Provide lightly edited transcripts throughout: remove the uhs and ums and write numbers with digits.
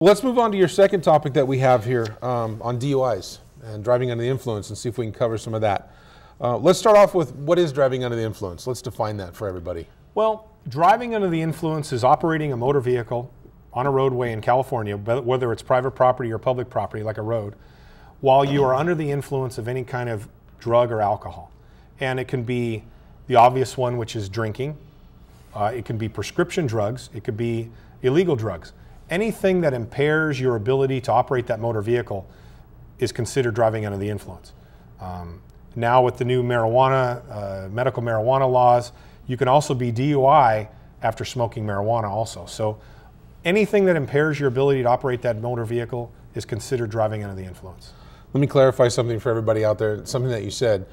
Let's move on to your second topic that we have here on DUIs and driving under the influence, and see if we can cover some of that. Let's start off with what is driving under the influence. Let's define that for everybody. Well, driving under the influence is operating a motor vehicle on a roadway in California, whether it's private property or public property like a road, while you are under the influence of any kind of drug or alcohol. And it can be the obvious one, which is drinking. It can be prescription drugs. It could be illegal drugs. Anything that impairs your ability to operate that motor vehicle is considered driving under the influence. Now with the new marijuana, medical marijuana laws, you can also be DUI after smoking marijuana also. So anything that impairs your ability to operate that motor vehicle is considered driving under the influence. Let me clarify something for everybody out there, something that you said.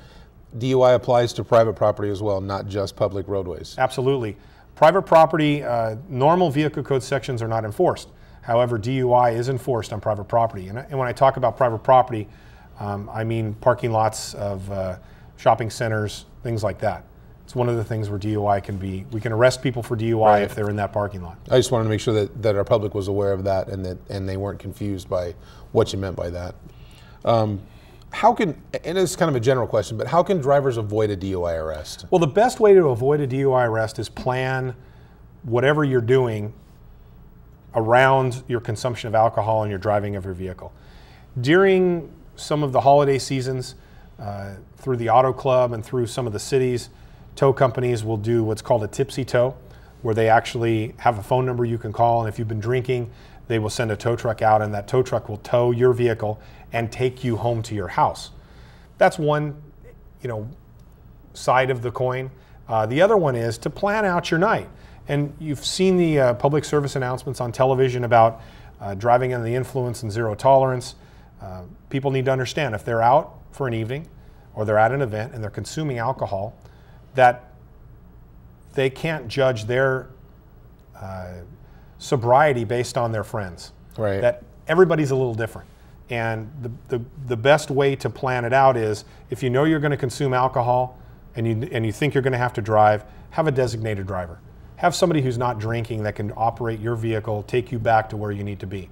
DUI applies to private property as well, not just public roadways. Absolutely. Private property, normal vehicle code sections are not enforced. However, DUI is enforced on private property. And when I talk about private property, I mean parking lots of shopping centers, things like that. It's one of the things where DUI can be, we can arrest people for DUI right. if they're in that parking lot. I just wanted to make sure that our public was aware of that, and they weren't confused by what you meant by that. How can, and it's kind of a general question, but how can drivers avoid a DUI arrest? Well, the best way to avoid a DUI arrest is plan whatever you're doing around your consumption of alcohol and your driving of your vehicle. During some of the holiday seasons, through the auto club and through some of the cities, tow companies will do what's called a tipsy tow, where they actually have a phone number you can call, and if you've been drinking, they will send a tow truck out, and that tow truck will tow your vehicle and take you home to your house. That's one, side of the coin. The other one is to plan out your night. And you've seen the public service announcements on television about driving under the influence and zero tolerance. People need to understand, if they're out for an evening or they're at an event and they're consuming alcohol, that they can't judge their sobriety based on their friends. Right. That everybody's a little different. And the best way to plan it out is, if you know you're going to consume alcohol and you think you're going to have to drive, have a designated driver. Have somebody who's not drinking that can operate your vehicle, take you back to where you need to be.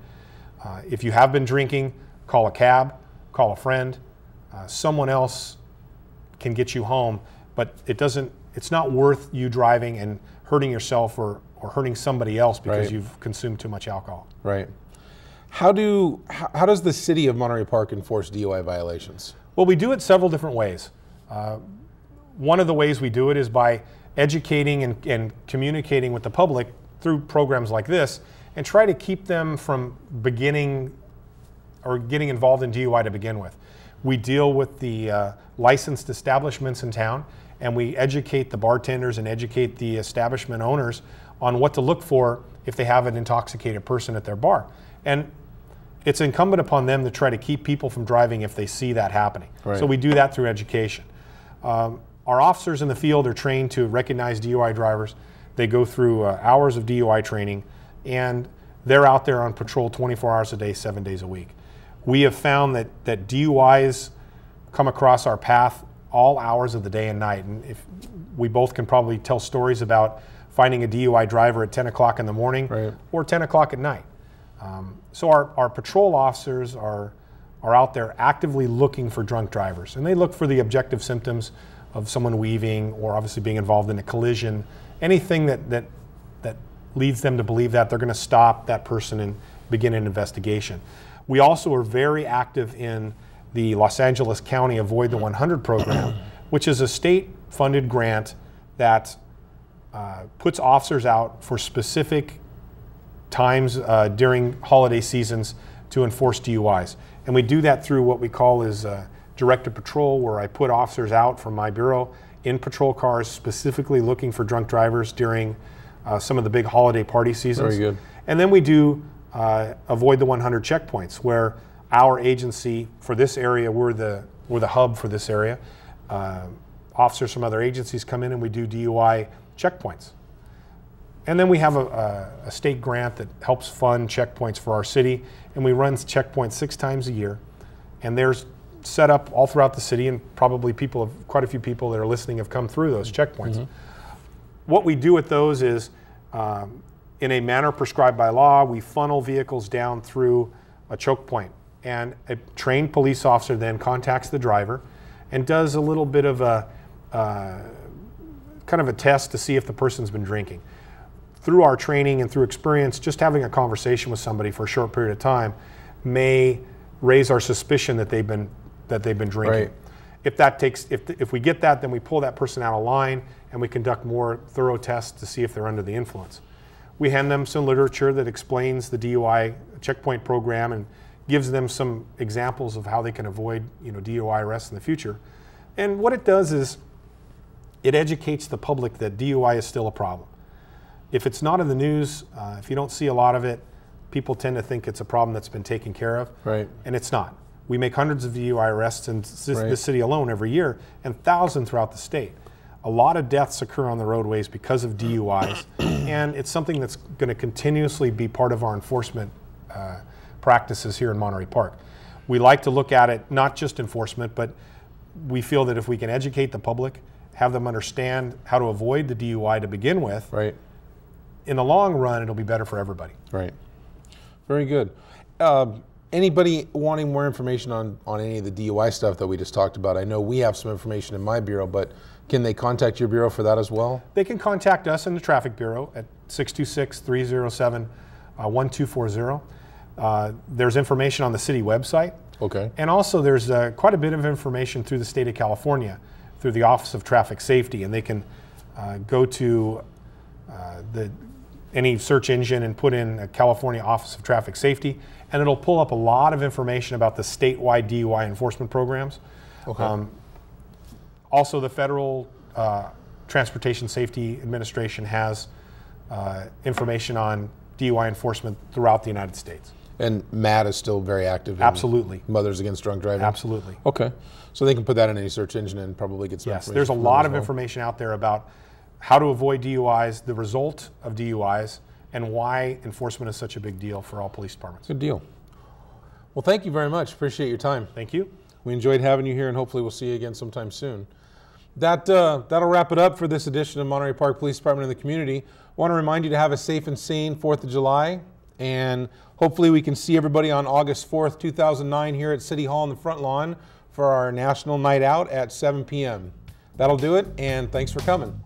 If you have been drinking, call a cab, call a friend. Someone else can get you home, but it's not worth you driving and hurting yourself or hurting somebody else because right. you've consumed too much alcohol. Right. How does the city of Monterey Park enforce DUI violations? Well, we do it several different ways. One of the ways we do it is by educating and communicating with the public through programs like this, and try to keep them from beginning or getting involved in DUI to begin with. We deal with the licensed establishments in town, and we educate the bartenders and educate the establishment owners on what to look for if they have an intoxicated person at their bar. And it's incumbent upon them to try to keep people from driving if they see that happening. Right. So we do that through education. Our officers in the field are trained to recognize DUI drivers. They go through hours of DUI training, and they're out there on patrol 24 hours a day, 7 days a week. We have found that DUIs come across our path all hours of the day and night. And if we both can probably tell stories about finding a DUI driver at 10 o'clock in the morning right. or 10 o'clock at night. So our patrol officers are out there actively looking for drunk drivers, and they look for the objective symptoms of someone weaving or obviously being involved in a collision, anything that leads them to believe that they're going to stop that person and begin an investigation. We also are very active in the Los Angeles County Avoid the 100 program, which is a state-funded grant that puts officers out for specific times during holiday seasons to enforce DUIs. And we do that through what we call is directed patrol, where I put officers out from my bureau in patrol cars specifically looking for drunk drivers during some of the big holiday party seasons. Very good. And then we do Avoid the 100 checkpoints, where our agency for this area, we're the hub for this area. Officers from other agencies come in and we do DUI checkpoints. And then we have a state grant that helps fund checkpoints for our city, and we run checkpoints 6 times a year. And there's set up all throughout the city, and probably quite a few people that are listening have come through those checkpoints. Mm-hmm. What we do with those is in a manner prescribed by law, we funnel vehicles down through a choke point. And a trained police officer then contacts the driver and does a little bit of a kind of a test to see if the person's been drinking. Through our training and through experience, just having a conversation with somebody for a short period of time may raise our suspicion that they've been drinking. Right. If we get that, then we pull that person out of line and we conduct more thorough tests to see if they're under the influence. We hand them some literature that explains the DUI checkpoint program and gives them some examples of how they can avoid, DUI arrests in the future. And what it does is it educates the public that DUI is still a problem. If it's not in the news, if you don't see a lot of it, people tend to think it's a problem that's been taken care of. Right. And it's not. We make hundreds of DUI arrests in this city alone every year, and thousands throughout the state. A lot of deaths occur on the roadways because of DUIs, and it's something that's going to continuously be part of our enforcement practices here in Monterey Park. We like to look at it not just enforcement, but we feel that if we can educate the public, have them understand how to avoid the DUI to begin with, right, in the long run, it'll be better for everybody. Right. Very good. Anybody wanting more information on any of the DUI stuff that we just talked about? I know we have some information in my bureau, but can they contact your bureau for that as well? They can contact us in the Traffic Bureau at 626-307-1240. There's information on the city website. Okay. And also there's quite a bit of information through the state of California, through the Office of Traffic Safety, and they can go to any search engine and put in California Office of Traffic Safety, and it'll pull up a lot of information about the statewide DUI enforcement programs. Okay. Also, the Federal Transportation Safety Administration has information on DUI enforcement throughout the United States. And MAD is still very active. Absolutely. Mothers Against Drunk Driving. Absolutely. Okay. So they can put that in any search engine and probably get some information. Yes, there's a lot of information out there about how to avoid DUIs, the result of DUIs, and why enforcement is such a big deal for all police departments. Good deal. Well, thank you very much. Appreciate your time. Thank you. We enjoyed having you here, and hopefully we'll see you again sometime soon. That'll wrap it up for this edition of Monterey Park Police Department in the Community. I want to remind you to have a safe and sane 4th of July, and hopefully we can see everybody on August 4th, 2009 here at City Hall in the front lawn for our National Night Out at 7 p.m. That'll do it, and thanks for coming.